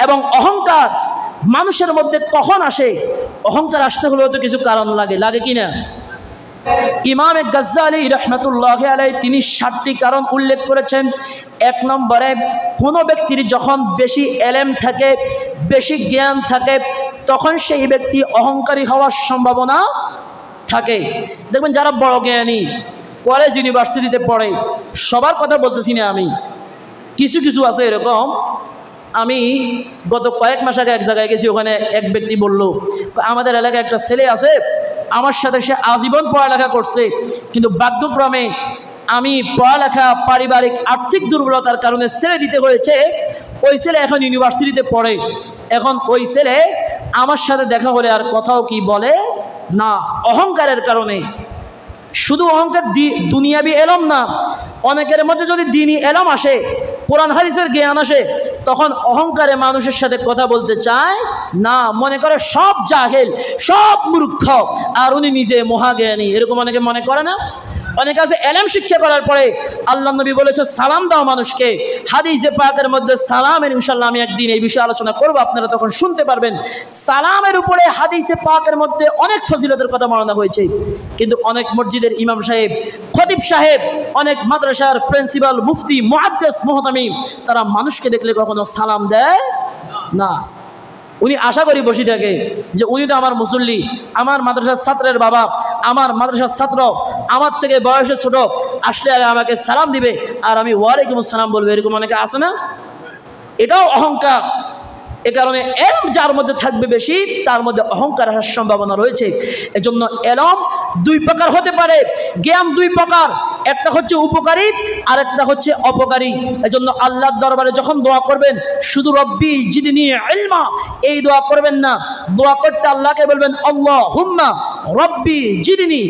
এবং অহংকার মানুষের মধ্যে কখন আসে? অহংকার আসতে হলেও তো কিছু কারণ লাগে কি না? ইমাম গাজ্জালি রহমতুল্লাহ আলাইহি তিনি 7টি কারণ উল্লেখ করেছেন। 1 নম্বরে, কোনো ব্যক্তির যখন বেশি এলেম থাকে, বেশি জ্ঞান থাকে, তখন সেই ব্যক্তি অহংকারী হওয়ার সম্ভাবনা থাকে। দেখবেন যারা বড় জ্ঞানী, কলেজ ইউনিভার্সিটিতে পড়ে, সবার কথা বলতেছি না আমি, কিছু কিছু আছে এরকম। আমি গত কয়েক মাস আগে এক জায়গায় গেছি, ওখানে এক ব্যক্তি বলল, আমাদের এলাকায় একটা ছেলে আছে, আমার সাথে সে আজীবন পড়ালেখা করছে, কিন্তু ভাগ্যক্রমে আমি পড়ালেখা পারিবারিক আর্থিক দুর্বলতার কারণে ছেড়ে দিতে হয়েছে। ওই ছেলে এখন ইউনিভার্সিটিতে পড়ে। এখন ওই ছেলে আমার সাথে দেখা হলে আর কথাও কি বলে না, অহংকারের কারণে। শুধু অহংকার দুনিয়াবি এলম না, অনেকের মধ্যে যদি দ্বীনি এলম আসে, কোরআন হাদিসের জ্ঞান আসে, তখন অহংকারে মানুষের সাথে কথা বলতে চায় না, মনে করে সব জাহেল, সব মূর্খ, আর উনি নিজে মহাজ্ঞানী, এরকম অনেকে মনে করে না? অনেকে আছে এলেম শিক্ষা করার পরে, আল্লাহ নবী বলেছে সালাম দাও মানুষকে, হাদিসে পাকের মধ্যে সালামের, ইনশাআল্লাহ আমি একদিন এই বিষয়ে আলোচনা করব, আপনারা তখন শুনতে পারবেন। সালামের উপরে হাদিসে পাকের মধ্যে অনেক ফজিলতের কথা বর্ণনা হয়েছে, কিন্তু অনেক মসজিদের ইমাম সাহেব, খতিব সাহেব, অনেক মাদ্রাসার প্রিন্সিপাল, মুফতি, মুহাদ্দিস, মুহতামিম, তারা মানুষকে দেখলে কখনো সালাম দেয় না। উনি আশা করি বসে থাকে যে উনি তো আমার মুসল্লি, আমার মাদ্রাসার ছাত্রের বাবা, আমার মাদ্রাসার ছাত্র, আমার থেকে বয়সে ছোট, আসলে আমাকে সালাম দিবে আর আমি ওয়ালাইকুম আসসালাম বলবো, এরকম অনেকে আছে না? এটাও অহংকার। এ কারণে এলম যার মধ্যে থাকবে বেশি, তার মধ্যে অহংকার আসার সম্ভাবনা রয়েছে। এজন্য এলম 2 প্রকার হতে পারে, জ্ঞান 2 প্রকার, একটা হচ্ছে উপকারী আর একটা হচ্ছে অপকারী। এজন্য আল্লাহর দরবারে যখন দোয়া করবেন, শুধু রব্বি জিদনি ইলমা এই দোয়া করবেন না, দোয়া করতে আল্লাহকে বলবেন আল্লাহুম্মা রব্বি জিদনি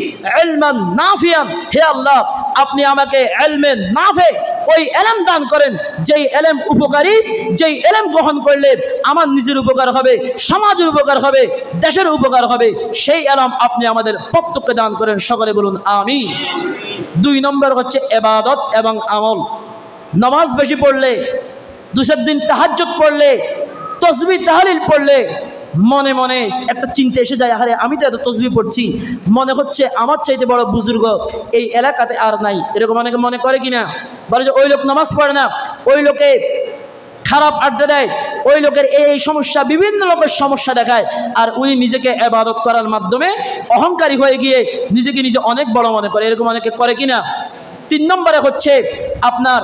ইলমান নাফিয়ান, হে আল্লাহ আপনি আমাকে ইলমে নাফে, ওই ইলম দান করেন যেই ইলম উপকারী, যেই ইলম গ্রহণ করলে আমার নিজের উপকার হবে, সমাজের উপকার হবে, দেশের উপকার হবে, সেই ইলম আপনি আমাদের প্রত্যেককে দান করেন। সকলে বলুন আমিন। 2 নম্বর হচ্ছে ইবাদত এবং আমল। নামাজ বেশি পড়লে, 2 দিন তাহাজ্জুদ পড়লে, তাসবিহ তাহলিল পড়লে, মনে মনে একটা চিন্তা এসে যায়, আরে আমি তো এত তাসবিহ পড়ছি, মনে হচ্ছে আমার চাইতে বড় বুজুর্গ এই এলাকাতে আর নাই, এরকম অনেকে মনে করে কিনা? বলে যে ওই লোক নামাজ পড়ে না, ওই লোকে খারাপ আড্ডা দেয়, ওই লোকের এই সমস্যা, বিভিন্ন লোকের সমস্যা দেখায়, আর উনি নিজেকে ইবাদত করার মাধ্যমে অহংকারী হয়ে গিয়ে নিজেকে নিজে অনেক বড় মনে করে, এরকম অনেকে করে কিনা? 3 নম্বরে হচ্ছে আপনার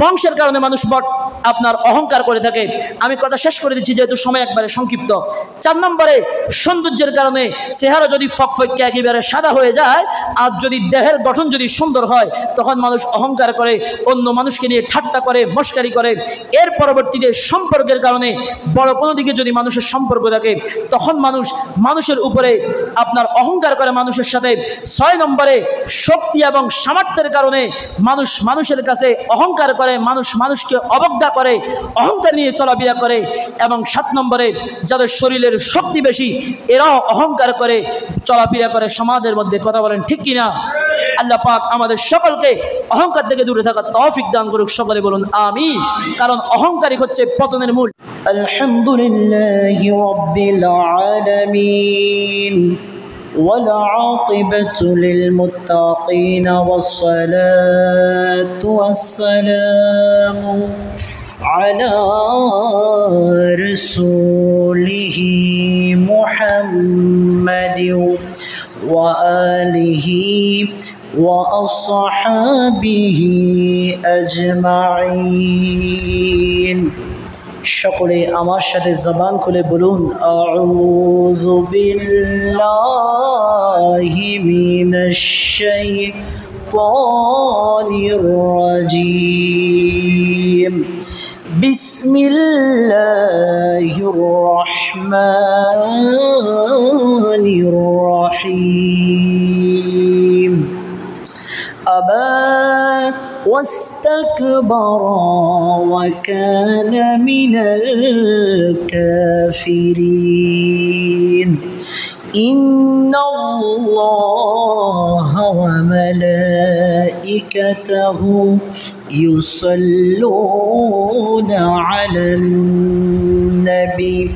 বংশের কারণে মানুষ আপনার অহংকার করে থাকে। আমি কথা শেষ করে দিচ্ছি যেহেতু সময় একবারে সংক্ষিপ্ত। 4 নম্বরে সৌন্দর্যের কারণে, চেহারা যদি ফকফকে একেবারে সাদা হয়ে যায় আর যদি দেহের গঠন যদি সুন্দর হয়, তখন মানুষ অহংকার করে, অন্য মানুষকে নিয়ে ঠাট্টা করে, মস্কারি করে। এর পরবর্তীতে সম্পর্কের কারণে, বড় কোনো দিকে যদি মানুষের সম্পর্ক থাকে, তখন মানুষের উপরে আপনার অহংকার করে মানুষের সাথে। 6 নম্বরে শক্তি এবং সামর্থ্যের কারণে মানুষের কাছে অহংকার করে, মানুষকে অবজ্ঞা করে, অহংকার নিয়ে চলাফেরা করে। এবং 7 নম্বরে যাদের শরীরের শক্তি বেশি, এরাও অহংকার করে চলাফেরা করে সমাজের মধ্যে। কথা বলেন ঠিক কিনা? আল্লাহ পাক আমাদের সকলকে অহংকার থেকে দূরে থাকার তৌফিক দান করুক। সকলে বলুন আমিন। কারণ অহংকারই হচ্ছে পতনের মূল। আলহামদুলিল্লাহি রাব্বিল আলামিন والعاقبة للمتقين والصلاة والسلام على رسوله محمد وآله وأصحابه أجمعين। সকলে আমার সাথে জবান খুলে বলুন আউযু বিল্লাহি মিনাশ শাইতানির রাজীম। বিসমিল্লাহির রহমানির রহিম। আবা واستكبر وكان من الكافرين إن الله وملائكته يصلون على النبي نبي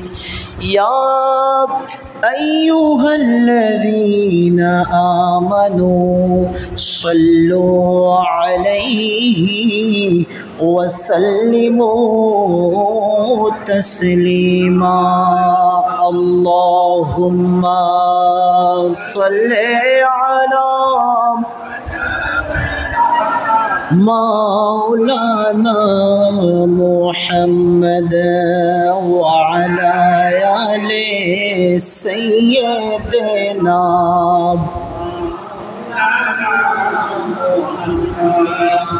يا أيها الذين آمنوا صلوا عليه وسلموا تسليما اللهم صل على مولانا محمد وعلى آل سيدنا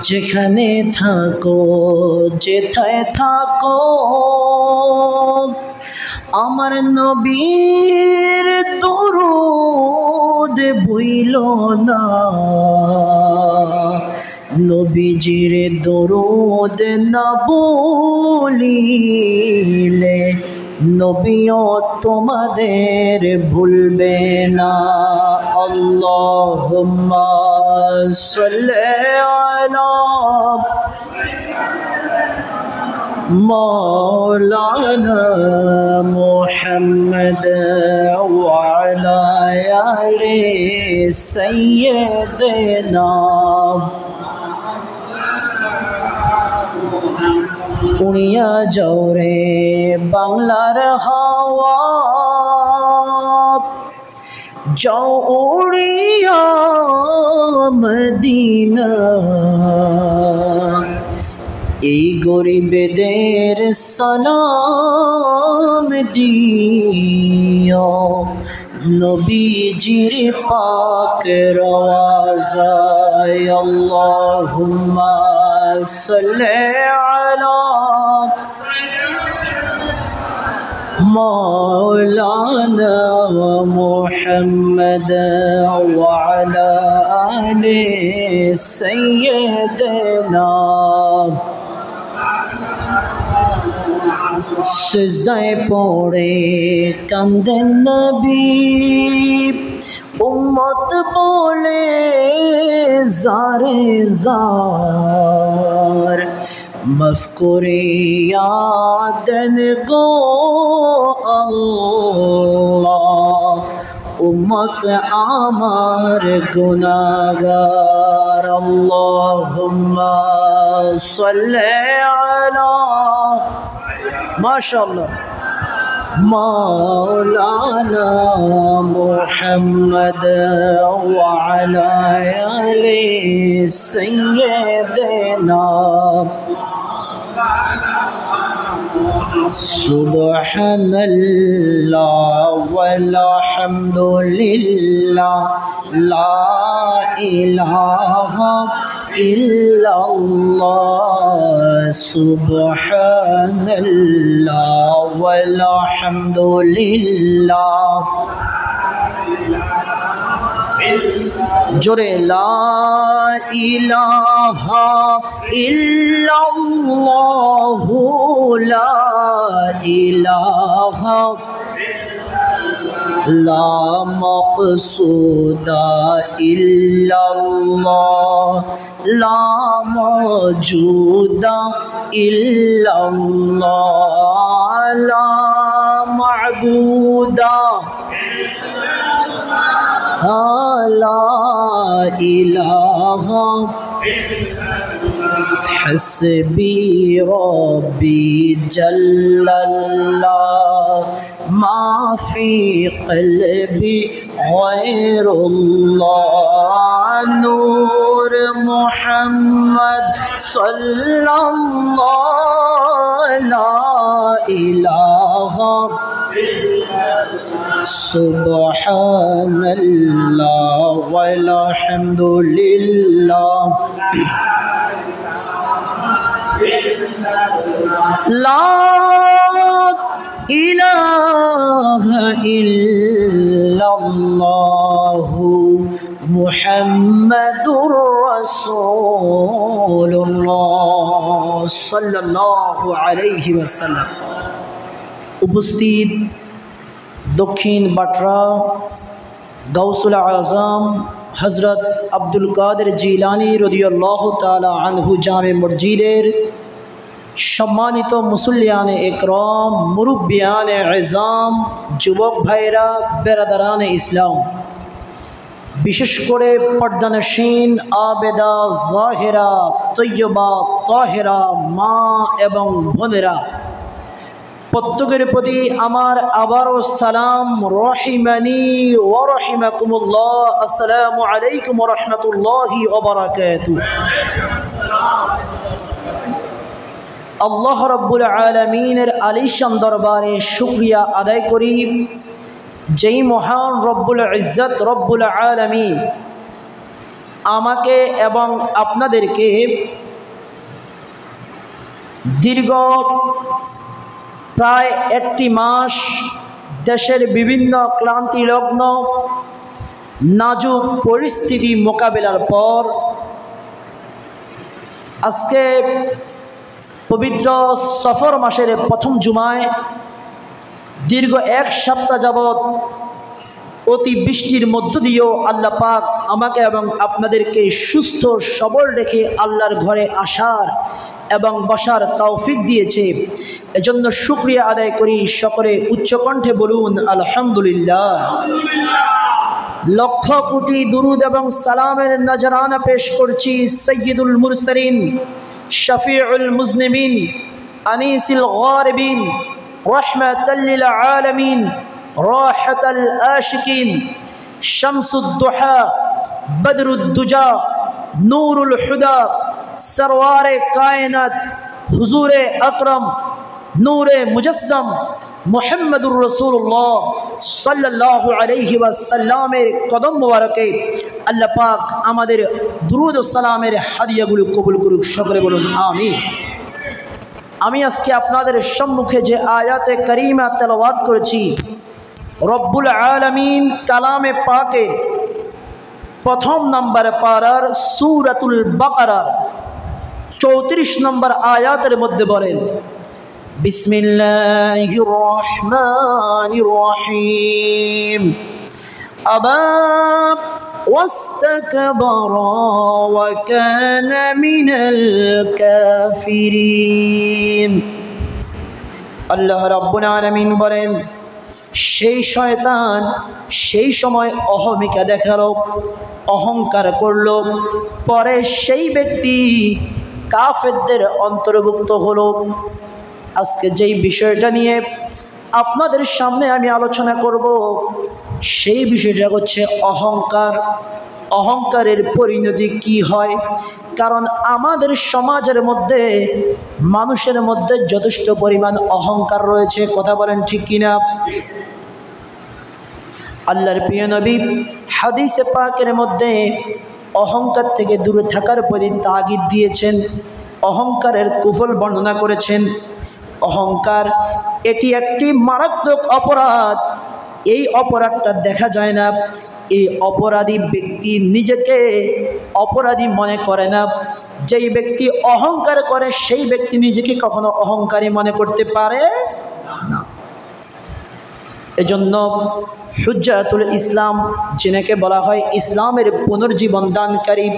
যেখানে থাকো যেথায় থাকো আমার নবীর দরুদ ভুইলো না নবীজির দরুদ না বলিলে নবীও তোমাদের ভুলবে না আল্লাহুম্মা সাল্লি আলা مولانا محمد وعلى آل سيدنا উড়িয়া যাও রে বাংলার হাওয়া যাও উড়িয়া মদিনা এই গরিবদের সালাম দিও নবীজির পাক রওয়াজায় আল্লাহুম্মা সাল্লি আলা مولانا محمد وعلى آل سيدنا সিজদায় পড়ে কান্দেন নবী উম্মত বলে জারে জার মাফ করিয়া দেন গো আল্লাহ উম্মত আমার গুনাহগার আল্লাহুম্মা সাল্লি আলা মাশাআল্লাহ مولانا محمد وعلى آل سيدنا سبحان الله والحمد لله لا إله إلا الله سبحان الله والحمد لله জোরে লা ইলাহা ইল্লাল্লাহু লা ইলাহা লা মাকসুদা ইল্লাল্লাহ লা মাওজুদা ইল্লাল্লাহ লা মা'বুদা لا إله حسبي ربي جل الله ما في قلبي غير الله نور محمد صلى الله لا إله سبحان الله والحمد لله لا إله إلا الله محمد رسول الله صلى الله عليه وسلم উপস্থিত দক্ষিণ বাটরা গাউসুল আজম হজরত আব্দুল কাদের জিলানী রাদিয়াল্লাহু তাআলা আনহু জামে মসজিদের সম্মানিত মুসল্লিয়ানে একরম, মুরব্বিয়ানে ইজাম, যুবক ভাইরা, বেরাদারানে ইসলাম, বিশেষ করে পর্দানশীন আবেদা জাহেরা তৈয়বা তাহেরা মা এবং বোনেরা, প্রত্যেকের প্রতি আমার আবারও সালাম, রহিমানি ওয়া রহিমাকুমুল্লাহ। আসসালামু আলাইকুম ওয়া রাহমাতুল্লাহি ওয়া বারাকাতুহু। আল্লাহ রাব্বুল আলামিনের আলিশান দরবারে শুকরিয়া আদায় করি, যেই মহান রব্বুল ইজ্জত রব্বুল আলামিন আমাকে এবং আপনাদেরকে দীর্ঘ প্রায় একটি মাস দেশের বিভিন্ন ক্লান্তিলগ্ন নাজুক পরিস্থিতি মোকাবেলার পর আজকে পবিত্র সফর মাসের প্রথম জুমায় দীর্ঘ এক সপ্তাহ যাবৎ অতি বৃষ্টির মধ্য দিয়েও আল্লাহ পাক আমাকে এবং আপনাদেরকে সুস্থ সবল রেখে আল্লাহর ঘরে আসার এবং বসার তৌফিক দিয়েছে। এজন্য শুকরিয়া আদায় করি। সকলে উচ্চকণ্ঠে বলুন আলহামদুলিল্লাহ। লক্ষ কোটি দুরুদ এবং সালামের নজরানা পেশ করছি সৈয়দুল মুরসালিন, শফিউল মুজনিমিন, আনিসুল গারিবিন, রাহমাতাল লিল আলামিন, রাহাতাল আশিকিন, শামসুদ দুহা, বদরুদ দুজা, নূরুল হুদা, সরওয়ারে কায়নাত, হুজুরে আকরম, নূরে মুজস্সম মুহাম্মদুর রাসূলুল্লাহ সাল্লাল্লাহু আলাইহি ওয়াসাল্লামের কদম মোবারকে আল্লাহ পাক আমাদের দুরুদ ও সালামের হাদিয়াগুলো কবুল করুক। সকলে বলুন আমিন। আমি আজকে আপনাদের সম্মুখে যে আয়াতে কারিমা তেলাওয়াত করেছি, রব্বুল আলামিন কালামে পাকের প্রথম নম্বর পারার সূরাতুল বাকারার 34 নম্বর আয়াতের মধ্যে বলেন, বিসমিল্লাহির রহমানির রহিম, আবা ওয়াস্তাকবারা ওয়া কানা মিনাল কাফিরিন। আল্লাহ রাব্বুল আলামিন বলেন, সেই শয়তান সেই সময় অহমিকা দেখালো, অহংকার করলো, পরে সেই ব্যক্তি কাফেরদের অন্তর্ভুক্ত হলো। আজকে যেই বিষয়টা নিয়ে আপনাদের সামনে আমি আলোচনা করব, সেই বিষয়টা হচ্ছে অহংকার। অহংকারের পরিণতি কি হয়? কারণ আমাদের সমাজের মধ্যে, মানুষের মধ্যে যথেষ্ট পরিমাণ অহংকার রয়েছে। কথা বলেন ঠিক কিনা? আল্লাহর প্রিয় নবী হাদিসে পাকের মধ্যে অহংকার থেকে দূরে থাকার প্রতি তাগিদ দিয়েছেন, অহংকারের কুফল বর্ণনা করেছেন। অহংকার এটি একটি মারাত্মক অপরাধ। এই অপরাধটা দেখা যায় না। এই অপরাধী ব্যক্তি নিজেকে অপরাধী মনে করে না। যেই ব্যক্তি অহংকার করে সেই ব্যক্তি নিজেকে কখনো অহংকারী মনে করতে পারে না। এজন্য হুজ্জাতুল ইসলাম, যিনাকে বলা হয় ইসলামের পুনর্জীবন দানকারী,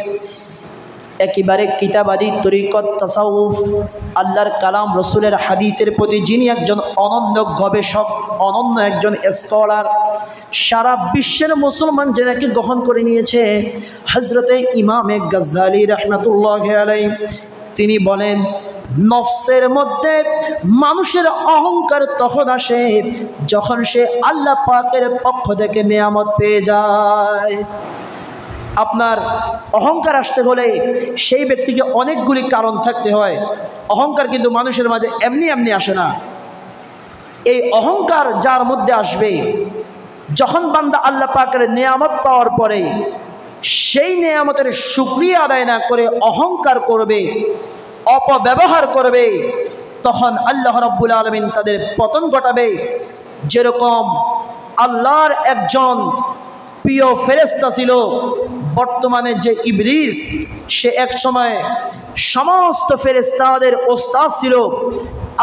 একেবারে কিতাবাদি তরিকত তাসাউফ, আল্লাহর কালাম রসুলের হাদিসের প্রতি যিনি একজন অনন্য গবেষক, অনন্য একজন স্কলার, সারা বিশ্বের মুসলমান যেনাকে গ্রহণ করে নিয়েছে, হজরতে ইমামে গজ্জালি রহমাতুল্লাহি আলাইহি, তিনি বলেন, নফসের মধ্যে মানুষের অহংকার তখন আসে যখন সে আল্লাহ পাকের পক্ষ থেকে নেয়ামত পেয়ে যায়। আপনার অহংকার আসতে হলে সেই ব্যক্তিকে অনেকগুলি কারণ থাকতে হয়। অহংকার কিন্তু মানুষের মাঝে এমনি এমনি আসে না। এই অহংকার যার মধ্যে আসবে, যখন বান্দা আল্লাহ পাকের নেয়ামত পাওয়ার পরে সেই নেয়ামতের শুকরিয়া আদায় না করে অহংকার করবে, অপব্যবহার করবে, তখন আল্লাহ রাব্বুল আলামিন তাদের পতন ঘটাবে। যেরকম আল্লাহর একজন প্রিয় ফেরেশতা ছিল, বর্তমানে যে ইবলিস, সে এক সময় সমস্ত ফেরেশতাদের ওস্তাদ ছিল।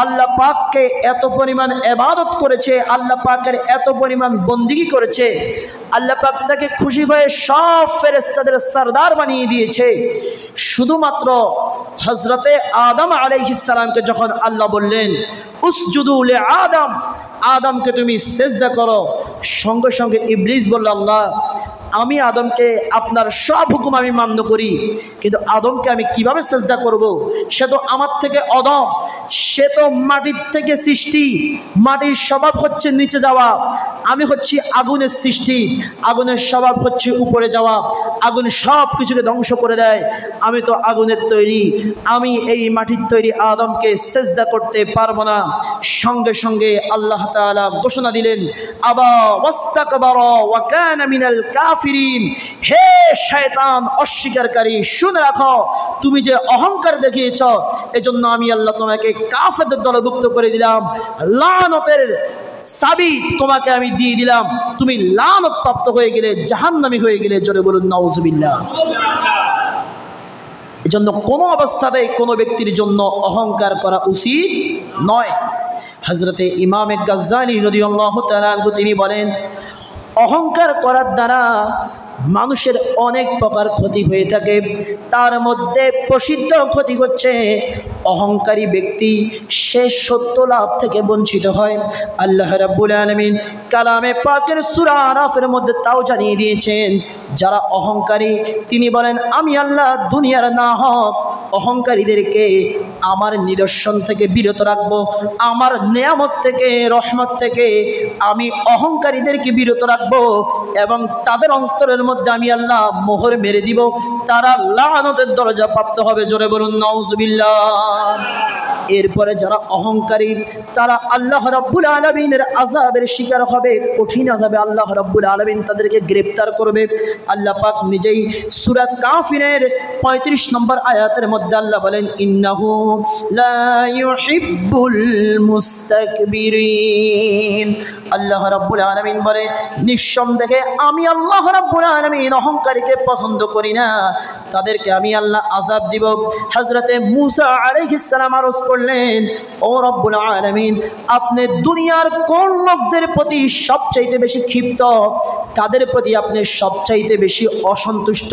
আল্লাহ পাককে এত পরিমাণ ইবাদত করেছে, আল্লাহ পাকের এত পরিমাণ বন্দেগী করেছে, আল্লাহ পাক তাকে খুশি হয়ে সব ফেরেশতাদের সরদার বানিয়ে দিয়েছে। শুধুমাত্র হযরতে আদম আলাইহিস সালামকে যখন আল্লাহ বললেন উসজুদু লি আদম, আদমকে তুমি সিজদা করো, সঙ্গে সঙ্গে ইবলিস বলল আল্লাহ আমি আদমকে আপনার সব হুকুম আমি মান্য করি, কিন্তু আদমকে আমি কিভাবে সিজদা করব? সে তো আমার থেকে অদম, সে তো মাটির থেকে সৃষ্টি, মাটির স্বভাব হচ্ছে নিচে যাওয়া, আমি হচ্ছি আগুনের সৃষ্টি, আগুনের স্বভাব হচ্ছে উপরে যাওয়া, আগুন সব কিছুকে ধ্বংস করে দেয়, আমি তো আগুনের তৈরি, আমি এই মাটির তৈরি আদমকে সিজদা করতে পারবো না। সঙ্গে সঙ্গে আল্লাহ তাআলা ঘোষণা দিলেন আবা ওয়াস্তাকবারা ওয়া কানা মিনাল কাফিরিন, হে শয়তান অস্বীকারী, শুনে রাখো তুমি যে অহংকার দেখিয়েছ এজন্য আমি আল্লাহ তোমাকে কাফেরদের দলভুক্ত করে দিলাম, লানতের চাবি তোমাকে আমি দিয়ে দিলাম, তুমি লানত প্রাপ্ত হয়ে গেলে, জাহান্নামী হয়ে গেলে। জোরে বলুন নাউজুবিল্লাহ। এজন্য কোনো অবস্থাতেই কোনো ব্যক্তির জন্য অহংকার করা উচিত নয়। হযরতে ইমাম গাজ্জালী রাদিয়াল্লাহু তাআলা আনহু তিনি বলেন অহংকার করার দ্বারা মানুষের অনেক প্রকার ক্ষতি হয়ে থাকে, তার মধ্যে প্রসিদ্ধ ক্ষতি হচ্ছে অহংকারী ব্যক্তি সে সত্য লাভ থেকে বঞ্চিত হয়। আল্লাহ রাব্বুল আলামিন কালামে পাকের সূরা আরাফের মধ্যে তাও জানিয়ে দিয়েছেন যারা অহংকারী তিনি বলেন আমি আল্লাহ দুনিয়ার না হক অহংকারীদেরকে আমার নিদর্শন থেকে বিরত রাখবো, আমার নেয়ামত থেকে রহমত থেকে আমি অহংকারীদেরকে বিরত রাখবো এবং তাদের অন্তরের মধ্যে আমি আল্লাহ মোহর মেরে দিব, তারা লানতের দরজা প্রাপ্ত হবে। জোরে বলুন নাউজুবিল্লাহ। এরপরে যারা অহংকারী তারা আল্লাহ রাব্বুল আলামিনের আযাবের শিকার হবে, কঠিন আযাবে আল্লাহ রাব্বুল আলামিন তাদেরকে গ্রেফতার করবে। আল্লাহ পাক নিজেই সূরা কাফিরের 35 নম্বর আয়াতের মধ্যে আল্লাহ বলেন ইন্নাহু লা ইউহিব্বুল মুস্তাকবিরিন। আল্লাহ রাব্বুল আলামিন বলে নিঃসন্দেহে আমি আল্লাহ রাব্বুল আলামিন অহংকারীকে পছন্দ করি না, তাদেরকে আমি আল্লাহ আযাব দিব। হযরতে মূসা আলাইহিস সালাম আরজ করলেন ও রব্বুল আলামিন আপনি দুনিয়ার কোন লোকদের প্রতি সবচাইতে বেশি ক্ষিপ্ত, কাদের প্রতি আপনি সবচাইতে বেশি অসন্তুষ্ট?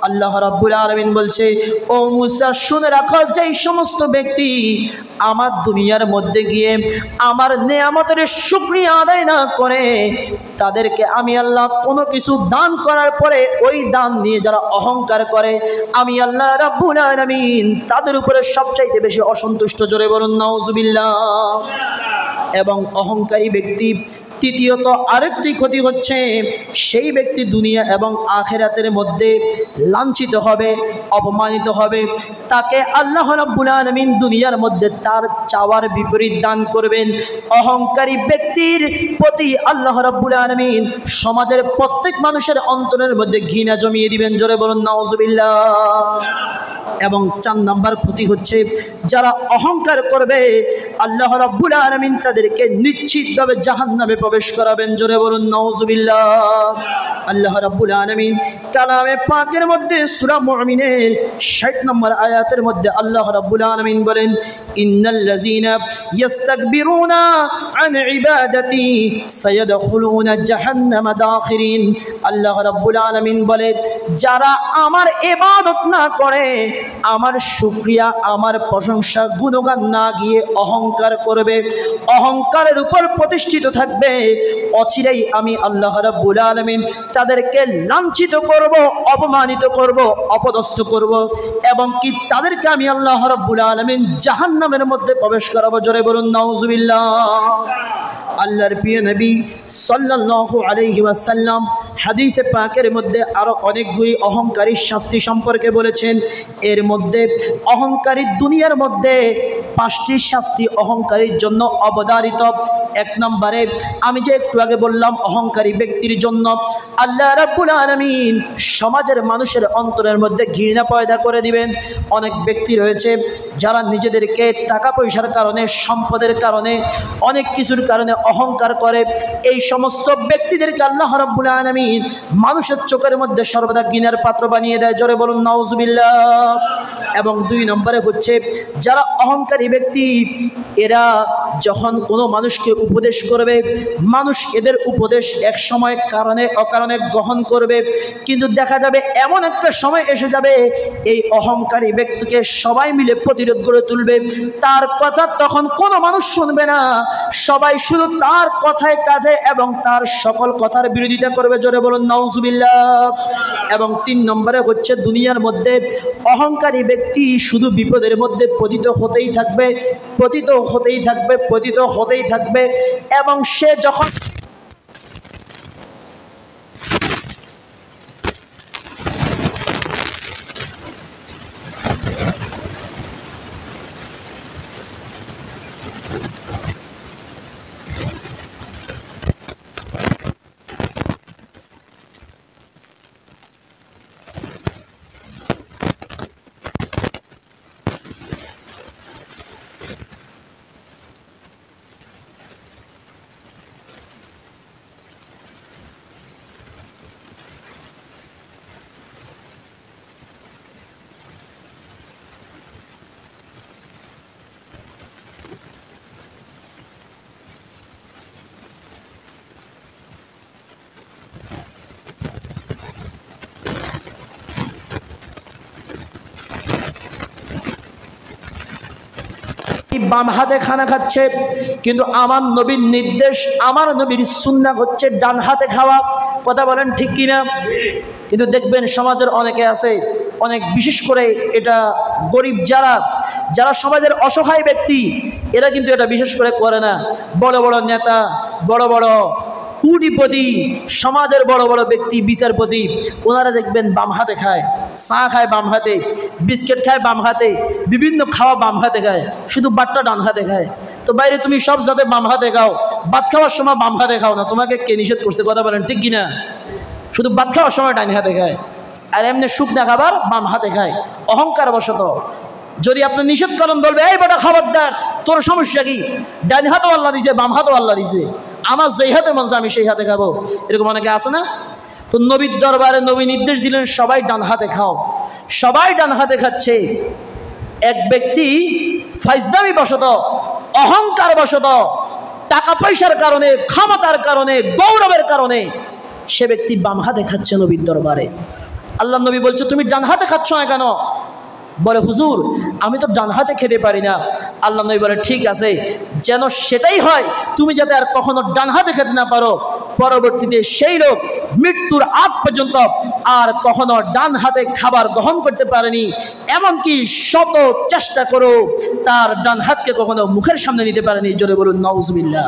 আল্লাহ রাব্বুল আলামিন বলছে ও মূসা শুনে রাখো যেই সমস্ত ব্যক্তি আমার দুনিয়ার মধ্যে গিয়ে আমার নেয়ামতের শুকরিয়া আদায় না করে, তাদেরকে আমি আল্লাহ কোনো কিছু দান করার পরে ওই দান নিয়ে যারা অহংকার করে আমি আল্লাহ রাব্বুল আলামিন তাদের উপরে সবচাইতে বেশি অসন্তুষ্ট। জোরে বলুন নাউজুবিল্লাহ। এবং অহংকারী ব্যক্তি তৃতীয়ত আরেকটি ক্ষতি হচ্ছে সেই ব্যক্তি দুনিয়া এবং আখিরাতের মধ্যে লাঞ্ছিত হবে, অপমানিত হবে। তাকে আল্লাহ রাব্বুল আলামিন দুনিয়ার মধ্যে তার চাওয়ার বিপরীত দান করবেন। অহংকারী ব্যক্তির প্রতি আল্লাহ রাব্বুল আলামিন সমাজের প্রত্যেক মানুষের অন্তরের মধ্যে ঘৃণা জমিয়ে দিবেন। জোরে বলুন নাউজুবিল্লাহ। এবং 4 নাম্বার ক্ষতি হচ্ছে যারা অহংকার করবে আল্লাহ রাব্বুল আলামিন তাদেরকে নিশ্চিতভাবে জাহান্নামে প্রবেশ করাবেন। জোরে বলুন নাউজুবিল্লাহ। আল্লাহ রাব্বুল আলামিন কালামে পাকের মধ্যে সূরা মুমিনের 60 নম্বর আয়াতের মধ্যে আল্লাহ রাব্বুল আলামিন বলেন ইন্নাল্লাযীনা ইস্তাকবিরুনা আন ইবাদাতি সায়াদখুলুনা জাহান্নামা দাখিরিন। আল্লাহ রাব্বুল আলামিন বলে যারা আমার ইবাদত না করে, আমার শুকরিয়া আমার প্রশংসা গুণগান না গিয়ে অহংকার করবে, অহংকারের উপর প্রতিষ্ঠিত থাকবে, অচিরেই আমি আল্লাহ রাব্বুল আলামিন তাদেরকে লাঞ্ছিত করব, অপমানিত করব, অপদস্থ করব এবং কি তাদেরকে আমি আল্লাহ রাব্বুল আলামিন জাহান্নামের মধ্যে প্রবেশ করাবো। জোরে বলুন নাউজুবিল্লাহ। আল্লাহর প্রিয় নবী সাল্লাল্লাহু আলাইহি ওয়াসাল্লাম হাদিসে পাকের মধ্যে আরো অনেকগুলি অহংকারীর শাস্তি সম্পর্কে বলেছেন। এর মধ্যে অহংকারী দুনিয়ার মধ্যে 5টি শাস্তি অহংকারীর জন্য অবধারিত। 1 নম্বরে আমি যে একটু আগে বললাম অহংকারী ব্যক্তির জন্য আল্লাহ রাব্বুল আলামিন সমাজের মানুষের অন্তরের মধ্যে ঘৃণা পয়দা করে দিবেন। অনেক ব্যক্তি রয়েছে যারা নিজেদেরকে টাকা পয়সার কারণে, সম্পদের কারণে, অনেক কিছুর কারণে অহংকার করে, এই সমস্ত ব্যক্তিদেরকে আল্লাহ রাব্বুল আলামিন মানুষের চোখের মধ্যে সর্বদা ঘৃণার পাত্র বানিয়ে দেয়। জোরে বলুন নাউজুবিল্লাহ। এবং 2 নম্বরে হচ্ছে যারা অহংকারী ব্যক্তি, এরা যখন কোনো মানুষকে উপদেশ করবে, মানুষ এদের উপদেশ এক সময় কারণে অকারণে গ্রহণ করবে, কিন্তু দেখা যাবে এমন একটা সময় এসে যাবে এই অহংকারী ব্যক্তিকে সবাই মিলে প্রতিরোধ করে তুলবে, তার কথা তখন কোনো মানুষ শুনবে না, সবাই শুধু তার কথায় কাজে এবং তার সকল কথার বিরোধিতা করবে। জোরে বলুন নাউজুবিল্লাহ। এবং 3 নম্বরে হচ্ছে দুনিয়ার মধ্যে অহংকারী ব্যক্তি শুধু বিপদের মধ্যে পতিত হতেই থাকবে, পতিত হতেই থাকবে, পতিত হতেই থাকবে। এবং সে যখন বাম হাতে খানা খাচ্ছে, কিন্তু আমার নবীর নির্দেশ, আমার নবীর সুন্নাহ হচ্ছে ডান হাতে খাওয়া। কথা বলেন ঠিক কিনা? কিন্তু দেখবেন সমাজের অনেকে আছে, অনেক বিশেষ করে এটা গরিব যারা যারা সমাজের অসহায় ব্যক্তি, এরা কিন্তু এটা বিশেষ করে করে না। বড় বড় নেতা, বড় বড় কোটিপতি, সমাজের বড় বড় ব্যক্তি, বিচারপতি, ওনারা দেখবেন বাম হাতে খায়, চা খায় বাম হাতে, বিস্কিট খায় বাম হাতে, বিভিন্ন খাওয়া বাম হাতে খায়, শুধু বাটটা ডান হাতে খায়। তো বাইরে তুমি সব যাতে বাম হাতে খাও, ভাত খাওয়ার সময় বাম হাতে খাও না, তোমাকে কে নিষেধ করছে? কথা বলেন ঠিক কিনা? শুধু ভাত খাওয়ার সময় ডান হাতে খায়, আর এমনি শুকনা খাবার বাম হাতে খায়, অহংকার বশত। যদি আপনি নিষেধ করেন, বলবে এই বেটা খবরদার, তোর সমস্যা কি? ডান হাতও আল্লাহ দিছে, বাম হাতও আল্লাহ দিছে, আমার যেই হাতে মন চায় আমি সেই হাতে খাবো, এরকম অনেকে আছে না? তো নবীর দরবারে নবী নির্দেশ দিলেন সবাই ডান হাতে খাও, সবাই ডান হাতে খাচ্ছে। এক ব্যক্তি ফাইজলামি বশত, অহংকার বশত, টাকা পয়সার কারণে, ক্ষমতার কারণে, গৌরবের কারণে সে ব্যক্তি বাম হাতে খাচ্ছে নবীর দরবারে। আল্লাহ নবী বলছে তুমি ডান হাতে খাচ্ছ না কেন? বলে হুজুর আমি তো ডান হাতে খেতে পারি না। আল্লাহ নবী বলে ঠিক আছে, যেন সেটাই হয়, তুমি যাতে আর কখনো ডান হাতে খেতে না পারো, পরবর্তীতে সেই লোক মৃত্যুর আগ পর্যন্ত আর কখনো ডান হাতে খাবার গ্রহণ করতে পারেনি, এমনকি শত চেষ্টা করো তার ডান হাতকে কখনো মুখের সামনে নিতে পারেনি। জোরে বলুন নাউজুবিল্লাহ।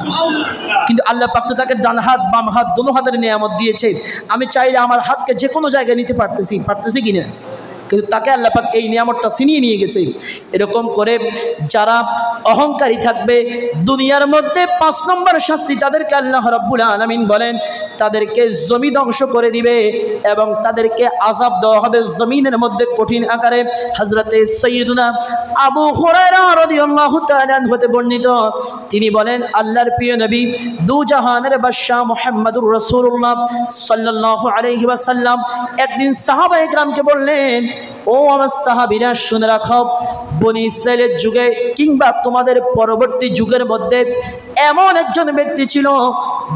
কিন্তু আল্লাহ পাক তো তাকে ডান হাত বাম হাত দোনো হাতের নিয়ামত দিয়েছে। আমি চাইলে আমার হাতকে যে কোনো জায়গায় নিতে পারতেছি কিনা, কিন্তু তাকে আল্লাহ পাক এই নিয়ামতটা ছিনিয়ে নিয়ে গেছে। এরকম করে যারা অহংকারী থাকবে দুনিয়ার মধ্যে 5 নম্বর শাস্তি তাদেরকে আল্লাহ রাব্বুল আলামিন বলেন তাদেরকে জমি ধ্বংস করে দিবে এবং তাদেরকে আযাব দেওয়া হবে জমিনের মধ্যে কঠিন আকারে। হযরতে সাইয়্যিদুনা আবু হুরায়রা রাদিয়াল্লাহু তাআলা হতে বর্ণিত, তিনি বলেন আল্লাহর প্রিয় নবী দু জাহানের বাদশা মুহাম্মদুর রাসূলুল্লাহ সাল্লাল্লাহু আলাইহি ওয়াসাল্লাম একদিন সাহাবায়ে কেরামকে বললেন, ও আমার সাহাবীরা শুনে রাখো, বনি ইসরাইলের যুগে কিংবা তোমাদের পরবর্তী যুগের মধ্যে এমন একজন ব্যক্তি ছিল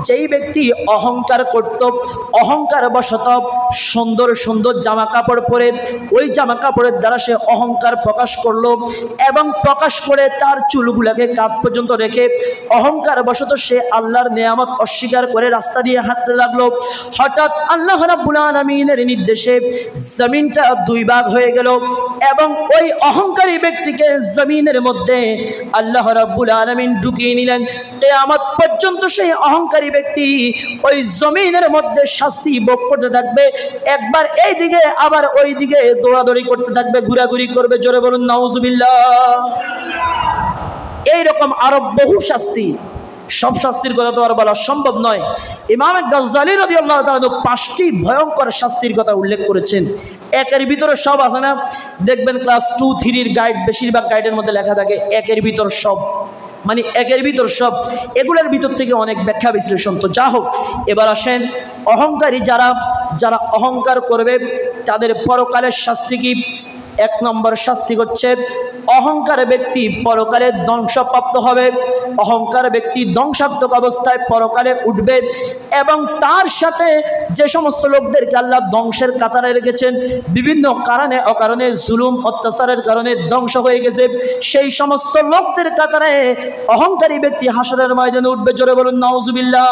যেই ব্যক্তি অহংকার করত, অহংকার বশত সুন্দর সুন্দর জামা কাপড় পরে ওই জামা কাপড়ের দ্বারা সে অহংকার প্রকাশ করলো এবং প্রকাশ করে তার চুলগুলোকে কাঁধ পর্যন্ত রেখে অহংকার বশত সে আল্লাহর নিয়ামত অস্বীকার করে রাস্তা দিয়ে হাঁটতে লাগলো। হঠাৎ আল্লাহ রাব্বুল আলামিনের নির্দেশে জমিনটা 2 ভাগ হয়ে গেল এবং ওই অহংকারী ব্যক্তিকে জমিনের মধ্যে আল্লাহ রাব্বুল আলামিন ঢুকিয়ে নিলেন। কিয়ামত পর্যন্ত সেই অহংকারী ব্যক্তি ওই জমিনের মধ্যে শাস্তি ভোগ করতে থাকবে, একবার এই দিকে আবার ওই দিকে দৌড়াদৌড়ি করতে থাকবে, ঘোরাঘুরি করবে। জোরে বলুন নাউজুবিল্লাহ। এইরকম আরো বহু শাস্তি, সব শাস্তির কথা তো আর বলা সম্ভব নয়। ইমাম গাজ্জালী রাদিয়াল্লাহু তাআলা 5টি ভয়ঙ্কর শাস্তির কথা উল্লেখ করেছেন। একের ভিতরে সব আছে না, দেখবেন ক্লাস 2, 3 এর গাইড, বেশিরভাগ গাইডের মধ্যে লেখা থাকে একের ভিতর সব। মানে একের ভিতর সব, এগুলোর ভিতর থেকে অনেক ব্যাখ্যা বিশ্লেষণ। তো যা হোক, এবার আসেন অহংকারী যারা যারা অহংকার করবে তাদের পরকালের শাস্তি কি? 1 নম্বর শাস্তি হচ্ছে অহংকার ব্যক্তি পরকালে ধ্বংসপ্রাপ্ত হবে। অহংকার ব্যক্তি ধ্বংসাত্মক অবস্থায় পরকালে উঠবে এবং তার সাথে যে সমস্ত লোকদেরকে আল্লাহ ধ্বংসের কাতারে রেখেছেন, বিভিন্ন কারণে অকারণে জুলুম অত্যাচারের কারণে ধ্বংস হয়ে গেছে, সেই সমস্ত লোকদের কাতারে অহংকারী ব্যক্তি হাসরের ময়দানে উঠবে। জোরে বলুন নাউজুবিল্লাহ।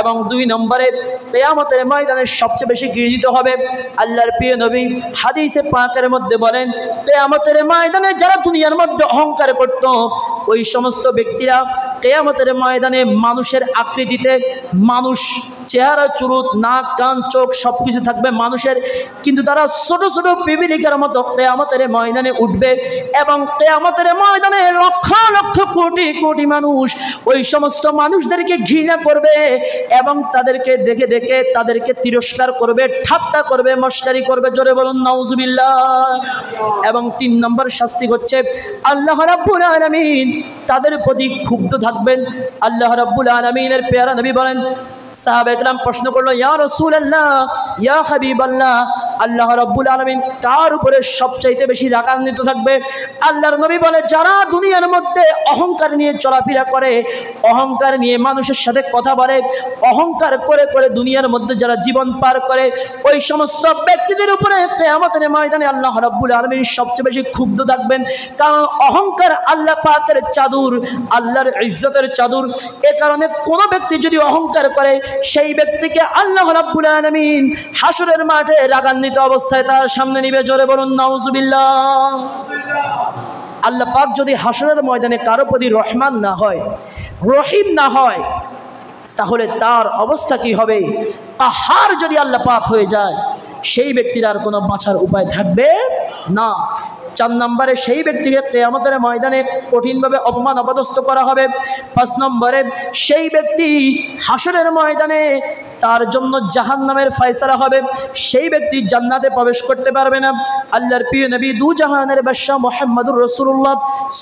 এবং 2 নম্বরে কিয়ামতের ময়দানে সবচেয়ে বেশি ঘৃণিত হবে। আল্লাহর প্রিয় নবী হাদিসে পাকের মধ্যে বলেন, কিয়ামতের ময়দানে যারা দুনিয়ার মধ্যে অহংকার করত, ওই সমস্ত ব্যক্তিরা কিয়ামতের ময়দানে মানুষের আকৃতিতে, মানুষ চেহারা চুরুত নাক কান চোখ সবকিছু থাকবে মানুষের, কিন্তু তারা ছোট ছোট পিপিলিকার মতো কিয়ামতের ময়দানে উঠবে এবং কিয়ামতের ময়দানে লক্ষ লক্ষ কোটি কোটি মানুষ ওই সমস্ত মানুষদেরকে ঘৃণা করবে এবং তাদেরকে দেখে দেখে তাদেরকে তিরস্কার করবে, ঠাট্টা করবে, মশকারি করবে। জোরে বলুন নাউজুবিল্লাহ। এবং 3 নম্বর শাস্তি হচ্ছে আল্লাহ রাব্বুল আলামিন তাদের প্রতি ক্ষুব্ধ থাকবেন। আল্লাহ রাব্বুল আলামিনের প্যারা নবী বলেন, সাহাবা একরাম প্রশ্ন করলো, ইয়া রাসূলুল্লাহ, ইয়া হাবিবাল্লাহ, আল্লাহ রাব্বুল আলামিন কার উপরে সবচাইতে বেশি রাগান্বিত থাকবে? আল্লাহর নবী বলে, যারা দুনিয়ার মধ্যে অহংকার নিয়ে চলাফেরা করে, অহংকার নিয়ে মানুষের সাথে কথা বলে, অহংকার করে করে দুনিয়ার মধ্যে যারা জীবন পার করে, ওই সমস্ত ব্যক্তিদের উপরে কিয়ামতের ময়দানে আল্লাহ রাব্বুল আলামিন সবচেয়ে বেশি ক্ষুব্ধ থাকবেন। কারণ অহংকার আল্লাহ পাকের চাদর, আল্লাহর ইজ্জতের চাদর। এ কারণে কোনো ব্যক্তি যদি অহংকার করে, সেই ব্যক্তিকে আল্লাহ রাব্বুল আলামিন হাসরের মাঠে রাগান্বিত অবস্থায় তার সামনে নিবে। জোরে বলুন নাউজুবিল্লাহ। আল্লাহ পাক যদি হাসরের ময়দানে কারো প্রতি রহমান না হয়, রহিম না হয়, তাহলে তার অবস্থা কি হবে? কাহার যদি আল্লাহ পাক হয়ে যায়, সেই ব্যক্তির আর কোনো বাঁচার উপায় থাকবে না। 4 নম্বরে সেই ব্যক্তিকে কিয়ামতের ময়দানে কঠিনভাবে অপমান অপদস্থ করা হবে। 5 নম্বরে সেই ব্যক্তি হাসরের ময়দানে তার জন্য জাহান্নামের ফয়সালা হবে, সেই ব্যক্তি জান্নাতে প্রবেশ করতে পারবে না। আল্লাহর প্রিয় নবী দু জাহানের বাদশা মুহাম্মদুর রাসূলুল্লাহ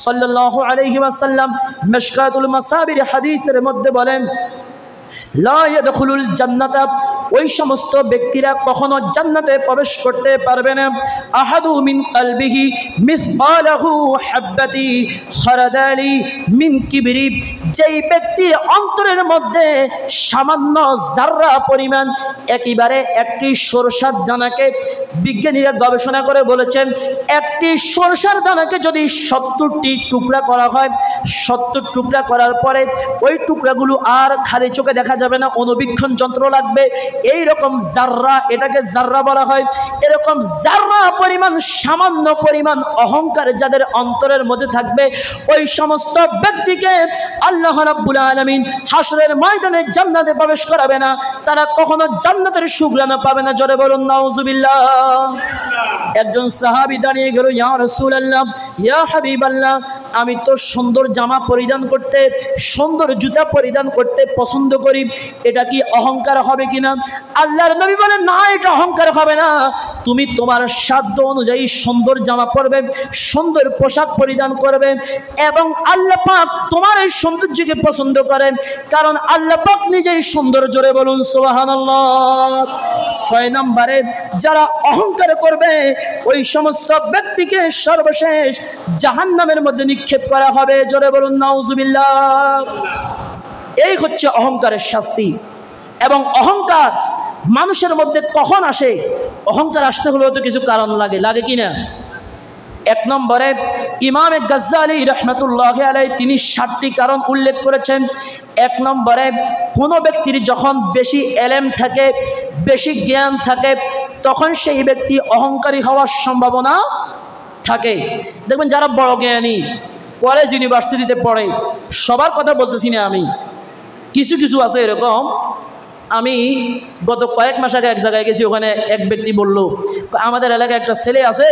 সাল্লাল্লাহু আলাইহি ওয়াসাল্লাম মিশকাতুল মাসাবির হাদিসের মধ্যে বলেন, লা ইয়াদখুলুল জান্নাতা, ওই সমস্ত ব্যক্তিরা কখনো জান্নাতে প্রবেশ করতে পারবে না। আহাদু মিন কলবিহি মিসকালাহু হাব্বাতি খারদালি মিন কিবরি, যেই ব্যক্তির অন্তরের মধ্যে সামান্য জাররা পরিমাণ, একেবারে একটি সরষার দানাকে, বিজ্ঞানীরা গবেষণা করে বলেছেন, একটি সরষার দানাকে যদি 70টি টুকরা করা হয়, 70 টুকরা করার পরে ওই টুকরাগুলো আর খালি চোখে দেখা যাবে না, অনুবীক্ষণ যন্ত্র লাগবে। এই রকম জাররা, এটাকে জাররা বলা হয়। এরকম জাররা পরিমাণ, সামান্য পরিমাণ অহংকার যাদের অন্তরের মধ্যে থাকবে, ওই সমস্ত ব্যক্তিকে আল্লাহ রাব্বুল আলামিন হাসরের ময়দানে জান্নাতে প্রবেশ করাবে না, তারা কখনো জান্নাতের সুঘ্রাণ পাবে না। জোরে বলুন নাউজুবিল্লাহ। একজন সাহাবী দাঁড়িয়ে গেল, ইয়া রাসূলুল্লাহ, ইয়া হাবিবাল্লাহ, আমি তো সুন্দর জামা পরিধান করতে, সুন্দর জুতা পরিধান করতে পছন্দ করি, এটা কি অহংকার হবে কিনা? আল্লাহর নবী বলেন, না, এটা অহংকার হবে না। তুমি তোমার সাধ্য অনুযায়ী সুন্দর জামা পরবে, সুন্দর পোশাক পরিধান করবে এবং আল্লাহ পাক তোমার এই সৌন্দর্যকে পছন্দ করেন, কারণ আল্লাহ পাক নিজেই সুন্দর। জোরে বলুন সুবহানাল্লাহ। 6 নম্বরে যারা অহংকার করবে, ওই সমস্ত ব্যক্তিকে সর্বশেষ জাহান্নামের মধ্যে নিক্ষেপ করা হবে। জোরে বলুন নাউজুবিল্লাহ। এই হচ্ছে অহংকারের শাস্তি। এবং অহংকার মানুষের মধ্যে কখন আসে? অহংকার আসতে হলেও তো কিছু কারণ লাগে, লাগে কি না? 1 নম্বরে ইমাম গাজ্জালি রহমতুল্লাহ আলাইহি তিনি 7টি কারণ উল্লেখ করেছেন। 1 নম্বরে কোনো ব্যক্তির যখন বেশি এলেম থাকে, বেশি জ্ঞান থাকে, তখন সেই ব্যক্তি অহংকারী হওয়ার সম্ভাবনা থাকে। দেখবেন যারা বড় জ্ঞানী, কলেজ ইউনিভার্সিটিতে পড়ে, সবার কথা বলতেছি না আমি, কিছু কিছু আছে এরকম। আমি গত কয়েক মাস আগে এক জায়গায় গেছি, ওখানে এক ব্যক্তি বলল, আমাদের এলাকায় একটা ছেলে আছে,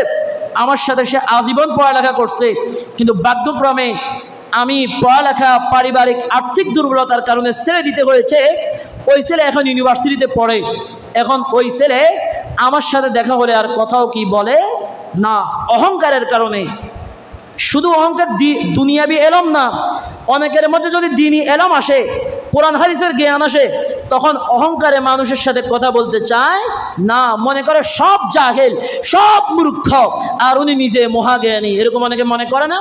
আমার সাথে সে আজীবন পড়ালেখা করছে, কিন্তু ভাগ্যক্রমে আমি পড়ালেখা পারিবারিক আর্থিক দুর্বলতার কারণে ছেড়ে দিতে হয়েছে। ওই ছেলে এখন ইউনিভার্সিটিতে পড়ে। এখন ওই ছেলে আমার সাথে দেখা হলে আর কথাও কি বলে না, অহংকারের কারণে। শুধু অহংকার দুনিয়াবি এলম না, অনেকের মধ্যে যদি দিনই এলম আসে, কোরআন হাদিসের জ্ঞান আসে, তখন অহংকারে মানুষের সাথে কথা বলতে চায় না, মনে করে সব জাহেল, সব মূর্খ, আর উনি নিজে মহাজ্ঞানী, এরকম অনেকে মনে করে না?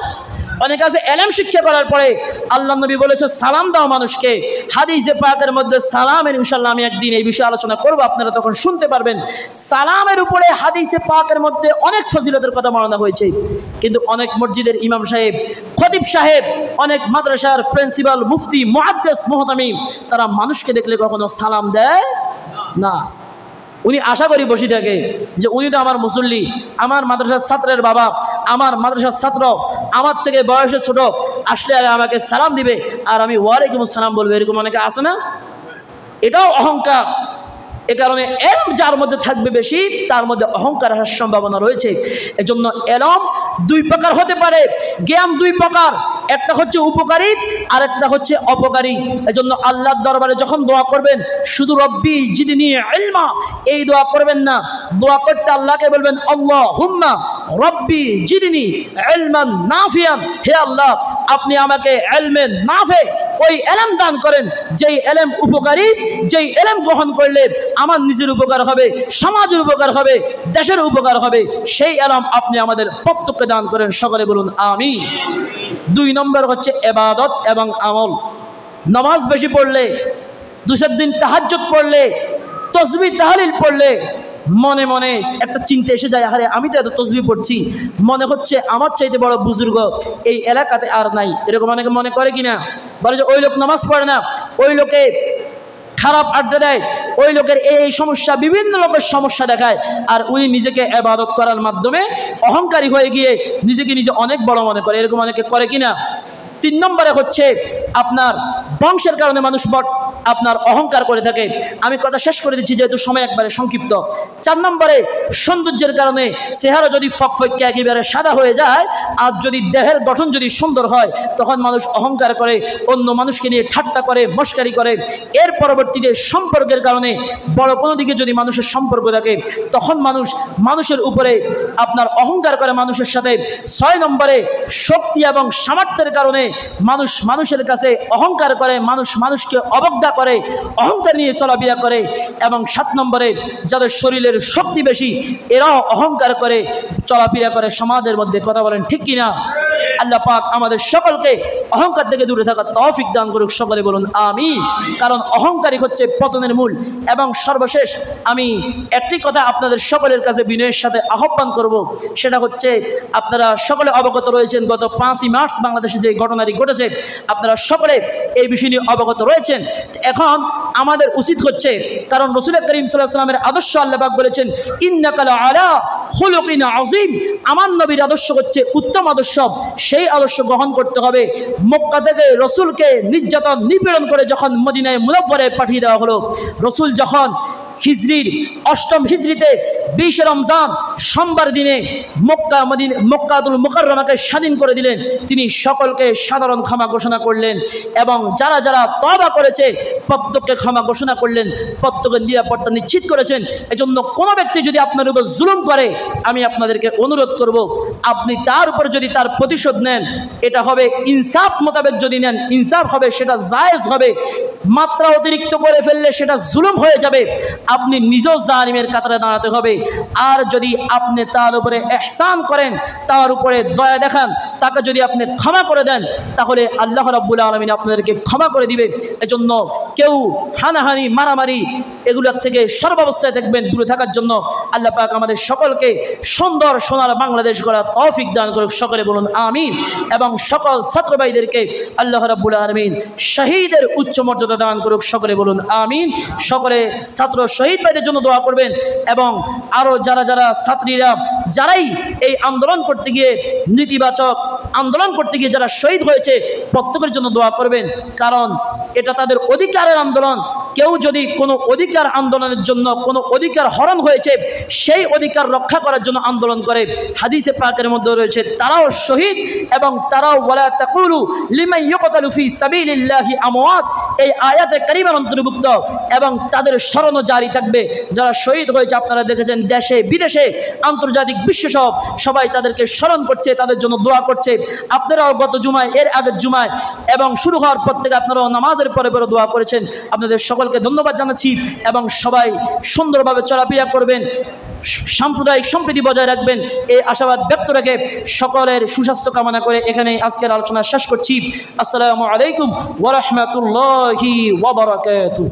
অনেকে আছে এলেম শিক্ষা করার পরে, আল্লাহ নবী বলেছে সালাম দাও মানুষকে, হাদিসে পাকের মধ্যে সালামের, ইনশাআল্লাহ আমি একদিন এই বিষয়ে আলোচনা করব, আপনারা তখন শুনতে পারবেন। সালামের উপরে হাদিসে পাকের মধ্যে অনেক ফজিলতের কথা বর্ণনা হয়েছে, কিন্তু অনেক মসজিদের ইমাম সাহেব, খতিব সাহেব, অনেক মাদ্রাসার প্রিন্সিপাল, মুফতি, মুহাদ্দিস, মুহতামিম, তারা মানুষকে দেখলে কখনো সালাম দেয় না। উনি আশা করি বসে থাকে যে উনি তো আমার মুসল্লি, আমার মাদ্রাসার ছাত্রের বাবা, আমার মাদ্রাসার ছাত্র, আমার থেকে বয়সে ছোট, আসলে আমাকে সালাম দিবে আর আমি ওয়ালাইকুম আসসালাম বলবো, এরকম অনেকে আছে না? এটাও অহংকার। এ কারণে এলম যার মধ্যে থাকবে বেশি, তার মধ্যে অহংকার আসার সম্ভাবনা রয়েছে। এজন্য এলম দুই প্রকার হতে পারে, জ্ঞান দুই প্রকার, একটা হচ্ছে উপকারী আর একটা হচ্ছে অপকারী। এজন্য আল্লাহর দরবারে যখন দোয়া করবেন, শুধু রব্বি জিদনি ইলমা এই দোয়া করবেন না, দোয়া করতে আল্লাহকে বলবেন আল্লাহুম্মা রব্বি জিদনি ইলমান নাফিয়ান, হে আল্লাহ আপনি আমাকে ইলমে নাফে, ওই ইলম দান করেন যেই ইলম উপকারী, যেই ইলম গ্রহণ করলে আমার নিজের উপকার হবে, সমাজের উপকার হবে, দেশের উপকার হবে, সেই ইলম আপনি আমাদের প্রত্যেককে দান করেন। সকলে বলুন আমিন। দুই নম্বর হচ্ছে ইবাদত এবং আমল। নামাজ বেশি পড়লে, 2-4 দিন তাহাজ্জুদ পড়লে, তাসবিহ তাহলিল পড়লে মনে মনে একটা চিন্তা এসে যায়, আরে আমি তো এত তাসবিহ পড়ছি, মনে হচ্ছে আমার চাইতে বড় বুজুর্গ এই এলাকাতে আর নাই, এরকম অনেকে মনে করে কিনা? বলে যে ওই লোক নামাজ পড়ে না, ওই লোকে খারাপ আড্ডা দেয়, ওই লোকের এই সমস্যা, বিভিন্ন লোকের সমস্যা দেখায়, আর উনি নিজেকে ইবাদত করার মাধ্যমে অহংকারী হয়ে গিয়ে নিজেকে নিজে অনেক বড় মনে করে, এরকম অনেকে করে কিনা? 3 নম্বরে হচ্ছে আপনার বংশের কারণে মানুষ আপনার অহংকার করে থাকে। আমি কথা শেষ করে দিচ্ছি যেহেতু সময় একবারে সংক্ষিপ্ত। 4 নম্বরে সৌন্দর্যের কারণে, চেহারা যদি ফকফকে একেবারে সাদা হয়ে যায় আর যদি দেহের গঠন যদি সুন্দর হয়, তখন মানুষ অহংকার করে, অন্য মানুষকে নিয়ে ঠাট্টা করে, মস্কারি করে। এর পরবর্তীতে সম্পর্কের কারণে, বড় কোনো দিকে যদি মানুষের সম্পর্ক থাকে, তখন মানুষের উপরে আপনার অহংকার করে মানুষের সাথে। 6 নম্বরে শক্তি এবং সামর্থ্যের কারণে মানুষের কাছে অহংকার করে, মানুষকে অবজ্ঞা করে, অহংকার নিয়ে চলাফেরা করে। এবং 7 নম্বরে যাদের শরীরের শক্তি বেশি, এরাও অহংকার করে চলাফেরা করে সমাজের মধ্যে। কথা বলেন ঠিক কিনা? আল্লাহ পাক আমাদের সকলকে অহংকার থেকে দূরে থাকার তৌফিক দান করুক। সকলে বলুন আমিন। কারণ অহংকারই হচ্ছে পতনের মূল। এবং সর্বশেষ আমি একটি কথা আপনাদের সকলের কাছে বিনয়ের সাথে আহ্বান করব, সেটা হচ্ছে আপনারা সকলে অবগত রয়েছেন গত 5ই মার্চ বাংলাদেশে যে ঘটনাটি ঘটেছে, আপনারা সকলে এই বিষয় নিয়ে অবগত রয়েছেন। এখন আমাদের উচিত হচ্ছে, কারণ রাসূল করিম সাল্লাল্লাহু আলাইহি ওয়াসাল্লামের আদর্শ আল্লাহ পাক বলেছেন ইন্নাকা লাআলা খুলুকিন আযীম, আমার নবীর আদর্শ হচ্ছে উত্তম আদর্শ, সেই আদর্শ গ্রহণ করতে হবে। মক্কা থেকে রসুলকে নির্যাতন নিপীড়ন করে যখন মদিনায় মুনাওয়ারায় পাঠিয়ে দেওয়া হলো, রসুল যখন হিজরির 8ম হিজরিতে 20 রমজান সোমবার দিনে মক্কাতুল মুকাররমাকে স্বাধীন করে দিলেন, তিনি সকলকে সাধারণ ক্ষমা ঘোষণা করলেন এবং যারা যারা তওবা করেছে প্রত্যেককে ক্ষমা ঘোষণা করলেন, প্রত্যেকের নিরাপত্তা নিশ্চিত করেছেন। এজন্য কোনো ব্যক্তি যদি আপনার উপর জুলুম করে, আমি আপনাদেরকে অনুরোধ করব, আপনি তার উপর যদি তার প্রতিশোধ নেন, এটা হবে ইনসাফ মোতাবেক, যদি নেন ইনসাফ হবে, সেটা জায়েজ হবে। মাত্রা অতিরিক্ত করে ফেললে সেটা জুলুম হয়ে যাবে, আপনি নিজেও জালিমের কাতারে দাঁড়াতে হবে। আর যদি আপনি তার উপরে ইহসান করেন, তার উপরে দয়া দেখান, তাকে যদি আপনি ক্ষমা করে দেন, তাহলে আল্লাহ রাব্বুল আলামিন আপনাদেরকে ক্ষমা করে দিবে। এজন্য কেউ হানাহানি, মারামারি এগুলোর থেকে সর্বাবস্থায় দেখবেন দূরে থাকার জন্য আল্লাহ পাক আমাদের সকলকে সুন্দর সোনার বাংলাদেশ গড়ার তৌফিক দান করুক। সকলে বলুন আমিন। এবং সকল ছাত্র ভাইদেরকে আল্লাহ রাব্বুল আলামিন শহীদের উচ্চ মর্যাদা দান করুক। সকলে বলুন আমিন। সকলে ছাত্র শহীদ ভাইদের জন্য দোয়া করবেন এবং আরও যারা যারা ছাত্রীরা যারাই এই আন্দোলন করতে গিয়ে, নীতিবাচক আন্দোলন করতে গিয়ে যারা শহীদ হয়েছে, প্রত্যেকের জন্য দোয়া করবেন, কারণ এটা তাদের অধিকারের আন্দোলন, কেউ যদি কোনো অধিকার আন্দোলনের জন্য কোনো অধিকার হরণ হয়েছে সেই অধিকার রক্ষা করার জন্য আন্দোলন করে, হাদিসে পাকের মধ্যে রয়েছে তারাও শহীদ এবং তারাও ওয়ালা তাকুলু লিমান ইউকতালু ফি সাবিলিল্লাহি আমওয়াত, এই আয়াতে কারিমার অন্তর্ভুক্ত, এবং তাদের স্মরণও জারি থাকবে। যারা শহীদ হয়েছে আপনারা দেখেছেন দেশে বিদেশে আন্তর্জাতিক বিশ্বসব সবাই তাদেরকে স্মরণ করছে, তাদের জন্য দোয়া করছে। আপনারাও গত জুমায়, এর আগের জুমায় এবং শুরু হওয়ার পর থেকে আপনারাও নামাজের পরে পরে দোয়া করেছেন। আপনাদের সকলকে ধন্যবাদ জানাচ্ছি এবং সবাই সুন্দরভাবে চলাফেরা করবেন, সাম্প্রদায়িক সম্প্রীতি বজায় রাখবেন, এই আশাবাদ ব্যক্ত রেখে সকলের সুস্বাস্থ্য কামনা করে এখানে আজকের আলোচনা শেষ করছি। আসসালামু আলাইকুম ওয়া রাহমাতুল্লাহি ওয়া বারাকাতুহু।